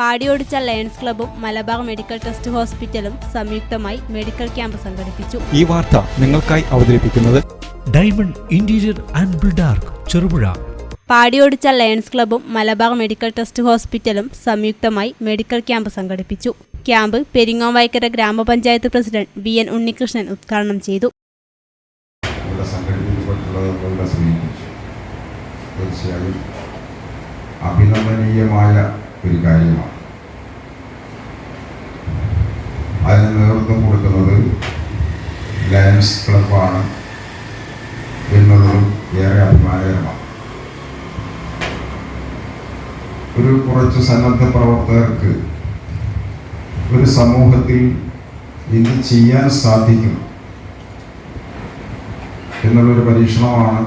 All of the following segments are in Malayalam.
Padiyotchal lions ക്ലബ്ബും Malabar medical trust ഹോസ്പിറ്റലും സംയുക്തമായി മെഡിക്കൽ ക്യാമ്പ് സംഘടിപ്പിച്ചു. ഈ വാർത്ത നിങ്ങൾക്കായി അവതരിപ്പിക്കുന്നത് diamond interior and Buildark Cherupuzha. Padiyotchal lions ക്ലബ്ബും Malabar medical trust ഹോസ്പിറ്റലും സംയുക്തമായി മെഡിക്കൽ ക്യാമ്പ് സംഘടിപ്പിച്ചു. ക്യാമ്പ് പെരിങ്ങോംവൈക്കര ഗ്രാമപഞ്ചായത്ത് പ്രസിഡന്റ് VN ഉണ്ണികൃഷ്ണൻ ഉദ്ഘാടനം ചെയ്തു. തീർച്ചയായും അഭിനന്ദനീയമായ ഒരു കാര്യമാണ്. അതിന് നേതൃത്വം കൊടുക്കുന്നത് ലയൺസ് ക്ലബ്ബാണ് എന്നുള്ളതും ഏറെ അഭിമാനകരമാണ്. ഒരു കുറച്ച് സന്നദ്ധ പ്രവർത്തകർക്ക് ഒരു സമൂഹത്തിൽ എന്ത് ചെയ്യാൻ സാധിക്കും എന്നുള്ളൊരു പരീക്ഷണമാണ്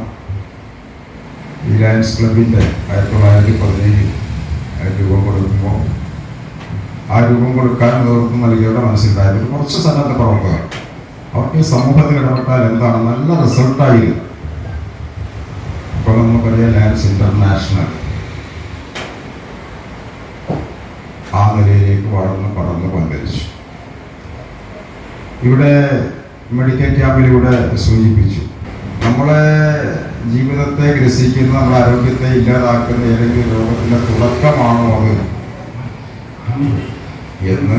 ഈ ലയൺസ് ക്ലബിൻ്റെ 1917 രൂപം കൊടുക്കുമ്പോൾ ആ രൂപം കൊടുക്കാൻ നേതൃത്വം നൽകിയവരുടെ മനസ്സിലായത് കുറച്ച് സന്നദ്ധ പ്രവർത്തകർ അവർക്ക് ഈ സമൂഹത്തിൽ ഇടപെട്ടാൽ എന്താണ് നല്ല റിസൾട്ടായിരുന്നു. ഇപ്പോൾ നമുക്കറിയാം ലയൺസ് ഇൻ്റർനാഷണൽ ആ നിലയിലേക്ക് പടർന്ന് പന്തലിച്ചു. ഇവിടെ മെഡിക്കൽ ക്യാമ്പിലൂടെ സൂചിപ്പിച്ചു, നമ്മളെ ജീവിതത്തെ ഗ്രസിക്കുന്ന, നമ്മുടെ ആരോഗ്യത്തെ ഇല്ലാതാക്കുന്ന ഏതെങ്കിലും രോഗത്തിൻ്റെ തുടക്കമാണോ അത് എന്ന്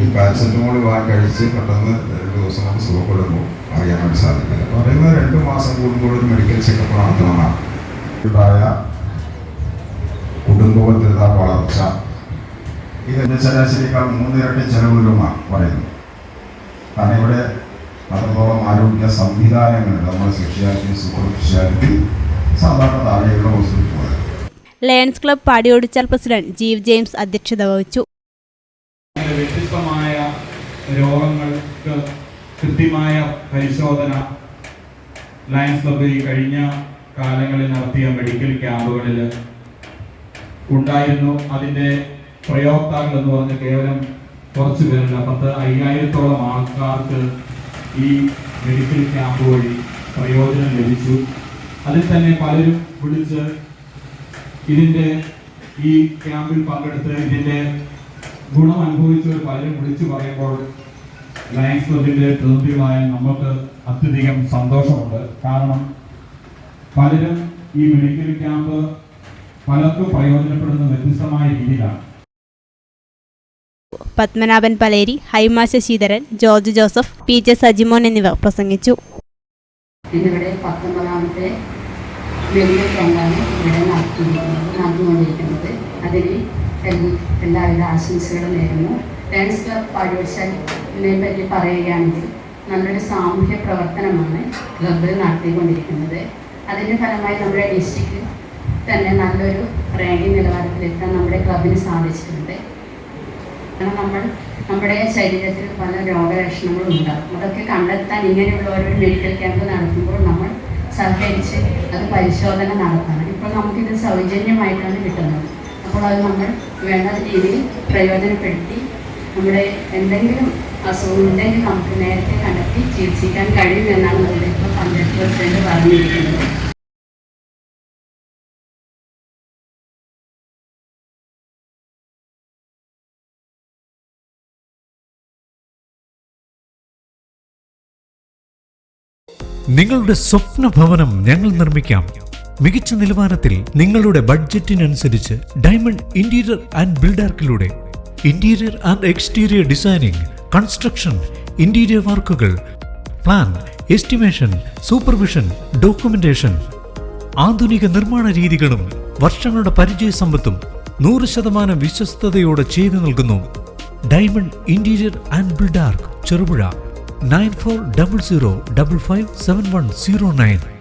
ഈ പാരസെറ്റമോൾ കഴിച്ച് പെട്ടെന്ന് 2 ദിവസം കൊണ്ട് സുഖപ്പെടുമ്പോൾ അറിയാൻ വേണ്ടി സാധിക്കില്ല. പറയുന്നത് 2 മാസം കൂടുമ്പോൾ ഒരു മെഡിക്കൽ ചെക്കപ്പ് നടത്തണമെന്നാണ്. ഉണ്ടായ കുടുംബത്തിലുള്ള വളർച്ച ഇതിൻ്റെ ശരാശരിയേക്കാൾ 3 ഇരട്ടി ചെലവുകളുമാണ് പറയുന്നത്. കാരണം ഇവിടെ അത്രത്തോളം ആരോഗ്യ സംവിധാനങ്ങളുണ്ട്. നമ്മുടെ സ്പെഷ്യാലിറ്റി, സൂപ്പർ സ്പെഷ്യാലിറ്റി, സാധാരണ താഴെയുള്ള ഹോസ്പിറ്റലുകൾ. ലയൺസ് ക്ലബ്ബ് പാടിയോടിച്ചാൽ പ്രസിഡന്റ് ജീവ് ജെയിംസ് അധ്യക്ഷത വഹിച്ചു. വ്യത്യസ്തമായ രോഗങ്ങൾക്ക് കൃത്യമായ പരിശോധന ലയൺസ് ക്ലബ്ബ് കഴിഞ്ഞ കാലങ്ങളിൽ നടത്തിയ മെഡിക്കൽ ക്യാമ്പുകളിൽ ഉണ്ടായിരുന്നു. അതിൻ്റെ പ്രയോക്താക്കൾ എന്ന് പറഞ്ഞ് കേവലം കുറച്ച് പേരുണ്ട്. 5000-ഓളം ആൾക്കാർക്ക് ഈ മെഡിക്കൽ ക്യാമ്പ് വഴി പ്രയോജനം ലഭിച്ചു. അതിൽ തന്നെ പലരും വിളിച്ച് ഇതിൻ്റെ ഈ ക്യാമ്പിൽ പങ്കെടുത്ത് ഇതിൻ്റെ ഗുണം അനുഭവിച്ചവർ പലരും വിളിച്ചു പറയുമ്പോൾ ലയൺസ് ക്ലബിൻ്റെ പ്രതിനിധികളായ നമുക്ക് അത്യധികം സന്തോഷമുണ്ട്. കാരണം പലരും ഈ മെഡിക്കൽ ക്യാമ്പ് പലർക്കും പ്രയോജനപ്പെടുന്ന വ്യത്യസ്തമായ രീതിയിലാണ്. പത്മനാഭൻ പലേരി, ഹൈമ ശശിധരൻ, ജോർജ് ജോസഫ്, PJ സജിമോൻ എന്നിവർ പ്രസംഗിച്ചു. ഇന്നിവിടെ 19ാമത്തെ മെഡിക്കൽ ക്യാമ്പാണ് ഇവിടെ നടന്നുകൊണ്ടിരിക്കുന്നത്. അതിൽ എല്ലാവിധ ആശംസകളും നേരുന്നു. ലയൺസ് ക്ലബ്ബ് പാടിയോടിച്ചാലിനെ പറ്റി പറയുകയാണെങ്കിൽ നല്ലൊരു സാമൂഹ്യ പ്രവർത്തനമാണ് ക്ലബ്ബ് നടത്തിക്കൊണ്ടിരിക്കുന്നത്. അതിൻ്റെ ഫലമായി നമ്മുടെ ഡിസ്ട്രിക്റ്റിൽ തന്നെ നല്ലൊരു റാങ്കിങ് നിലവാരത്തിലെത്താൻ നമ്മുടെ ക്ലബിന് സാധിച്ചിട്ടുണ്ട്. കാരണം നമ്മുടെ ശരീരത്തിൽ പല രോഗലക്ഷണങ്ങളും ഉണ്ടാകും. അതൊക്കെ കണ്ടെത്താൻ ഇങ്ങനെയുള്ള ഒരു മെഡിക്കൽ ക്യാമ്പ് നടത്തുമ്പോൾ നമ്മൾ സഹകരിച്ച് അത് പരിശോധന നടത്തണം. ഇപ്പോൾ നമുക്കിത് സൗജന്യമായിട്ടാണ് കിട്ടുന്നത്. അപ്പോൾ അത് നമ്മൾ വേണ്ട രീതിയിൽ പ്രയോജനപ്പെടുത്തി നമ്മുടെ എന്തെങ്കിലും അസുഖം ഉണ്ടെങ്കിൽ നമുക്ക് നേരത്തെ കണ്ടെത്തി ചികിത്സിക്കാൻ കഴിയുമെന്നാണ് നമ്മുടെ ഇപ്പോൾ പഞ്ചായത്ത് പ്രസിഡന്റ് പറഞ്ഞിരിക്കുന്നത്. നിങ്ങളുടെ സ്വപ്ന ഭവനം ഞങ്ങൾ നിർമ്മിക്കാം. മികച്ച നിലവാരത്തിൽ നിങ്ങളുടെ ബഡ്ജറ്റിനനുസരിച്ച് ഡയമണ്ട് ഇന്റീരിയർ ആൻഡ് ബിൽഡാർക്കിലൂടെ interior and exterior designing, construction, interior വർക്കുകൾ, പ്ലാൻ, എസ്റ്റിമേഷൻ, സൂപ്പർവിഷൻ, ഡോക്യുമെന്റേഷൻ, ആധുനിക നിർമ്മാണ രീതികളും വർഷങ്ങളുടെ പരിചയ സമ്പത്തും 100% വിശ്വസ്തയോടെ ചെയ്തു നൽകുന്നു. Diamond interior and Buildark Cherupuzha 9400557109.